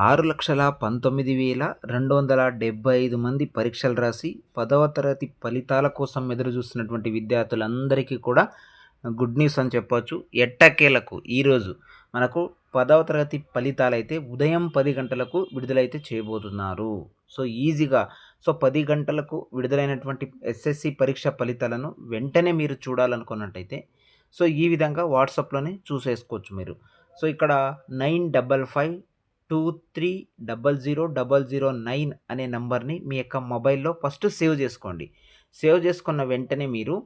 6,19,275 మంది పరీక్షలు రాసి 10వ తరగతి ఫలితాల కోసం ఎదురు చూస్తున్నటువంటి విద్యార్థులందరికీ కూడా గుడ్ న్యూస్ అని చెప్పొచ్చు. ఎట్టకేలకు ఈరోజు మనకు 10వ తరగతి ఫలితాలైతే ఉదయం 10 గంటలకు విడుదలైతే చేయబోతున్నారు. సో ఈజీగా 10 గంటలకు విడుదలైనటువంటి ఎస్ఎస్సి పరీక్ష ఫలితాలను వెంటనే మీరు చూడాలనుకున్నట్టయితే ఈ విధంగా వాట్సాప్లోనే చూసేసుకోవచ్చు మీరు. ఇక్కడ 9553000009 అనే నంబర్ని మీ యొక్క మొబైల్లో ఫస్ట్ సేవ్ చేసుకోండి. సేవ్ చేసుకున్న వెంటనే మీరు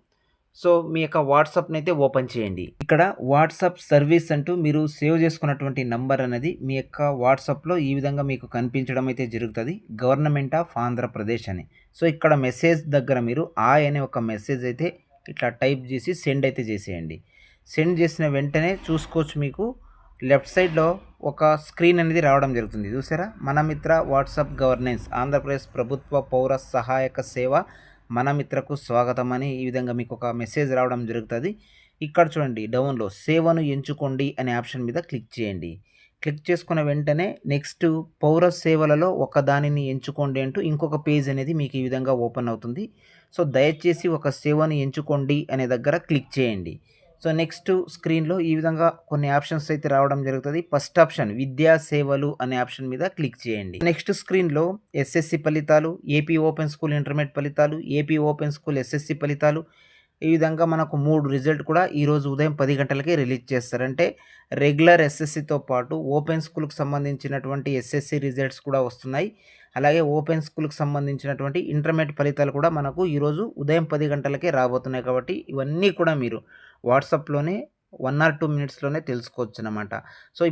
మీ యొక్క వాట్సాప్ని అయితే ఓపెన్ చేయండి. ఇక్కడ వాట్సాప్ సర్వీస్ అంటూ మీరు సేవ్ చేసుకున్నటువంటి నంబర్ అనేది మీ యొక్క వాట్సాప్లో ఈ విధంగా మీకు కనిపించడం అయితే జరుగుతుంది. గవర్నమెంట్ ఆఫ్ ఆంధ్రప్రదేశ్ అని. ఇక్కడ మెసేజ్ దగ్గర మీరు అనే ఒక మెసేజ్ అయితే ఇట్లా టైప్ చేసి సెండ్ అయితే చేసేయండి. సెండ్ చేసిన వెంటనే చూసుకోవచ్చు, మీకు లెఫ్ట్ సైడ్లో ఒక స్క్రీన్ అనేది రావడం జరుగుతుంది. చూసారా, మన మిత్ర వాట్సాప్ గవర్నెన్స్ ఆంధ్రప్రదేశ్ ప్రభుత్వ పౌర సహాయక సేవ మన మిత్రకు స్వాగతం అని ఈ విధంగా మీకు ఒక మెసేజ్ రావడం జరుగుతుంది. ఇక్కడ చూడండి, డౌన్లో సేవను ఎంచుకోండి అనే ఆప్షన్ మీద క్లిక్ చేయండి. క్లిక్ చేసుకున్న వెంటనే నెక్స్ట్ పౌర సేవలలో ఒక దానిని ఎంచుకోండి అంటూ ఇంకొక పేజ్ అనేది మీకు ఈ విధంగా ఓపెన్ అవుతుంది. దయచేసి ఒక సేవను ఎంచుకోండి అనే దగ్గర క్లిక్ చేయండి. నెక్స్ట్ స్క్రీన్లో ఈ విధంగా కొన్ని ఆప్షన్స్ అయితే రావడం జరుగుతుంది. ఫస్ట్ ఆప్షన్ విద్యా సేవలు అనే ఆప్షన్ మీద క్లిక్ చేయండి. నెక్స్ట్ స్క్రీన్లో ఎస్ఎస్సి ఫలితాలు, ఏపీ ఓపెన్ స్కూల్ ఇంటర్మీడియట్ ఫలితాలు, ఏపీ ఓపెన్ స్కూల్ ఎస్ఎస్సి ఫలితాలు, ఈ విధంగా మనకు 3 రిజల్ట్ కూడా ఈరోజు ఉదయం 10 గంటలకే రిలీజ్ చేస్తారంటే రెగ్యులర్ ఎస్ఎస్సితో పాటు ఓపెన్ స్కూల్కి సంబంధించినటువంటి ఎస్ఎస్సి రిజల్ట్స్ కూడా వస్తున్నాయి. అలాగే ఓపెన్ స్కూల్కి సంబంధించినటువంటి ఇంటర్మీడియట్ ఫలితాలు కూడా మనకు ఈరోజు ఉదయం 10 గంటలకే రాబోతున్నాయి. కాబట్టి ఇవన్నీ కూడా మీరు వాట్సాప్లోనే 1 or 2 మినిట్స్లోనే తెలుసుకోవచ్చు అన్నమాట.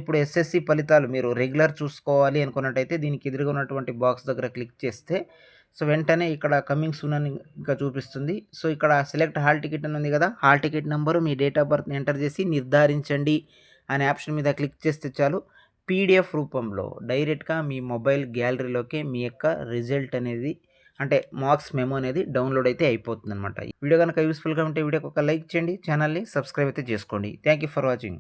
ఇప్పుడు ఎస్ఎస్సి ఫలితాలు మీరు రెగ్యులర్ చూసుకోవాలి అనుకున్నట్టయితే దీనికి ఎదురుగా ఉన్నటువంటి బాక్స్ దగ్గర క్లిక్ చేస్తే వెంటనే ఇక్కడ కమింగ్ సూన్ అని ఇంకా చూపిస్తుంది. ఇక్కడ సెలెక్ట్ హాల్ టికెట్ అని ఉంది కదా, హాల్ టికెట్ నెంబరు మీ డేట్ ఆఫ్ బర్త్ని ఎంటర్ చేసి నిర్ధారించండి అనే ఆప్షన్ మీద క్లిక్ చేస్తే చాలు పీడిఎఫ్ రూపంలో డైరెక్ట్గా మీ మొబైల్ గ్యాలరీలోకి మీ యొక్క రిజల్ట్ అనేది అంటే మార్క్స్ మెమో అనేది డౌన్లోడ్ అయితే అయిపోతుంది అనమాట. వీడియో కనుక యూస్ఫుల్గా ఉంటే వీడియోకి ఒక లైక్ చేయండి, ఛానల్ని సబ్స్క్రైబ్ అయితే చేసుకోండి. Thank you for watching.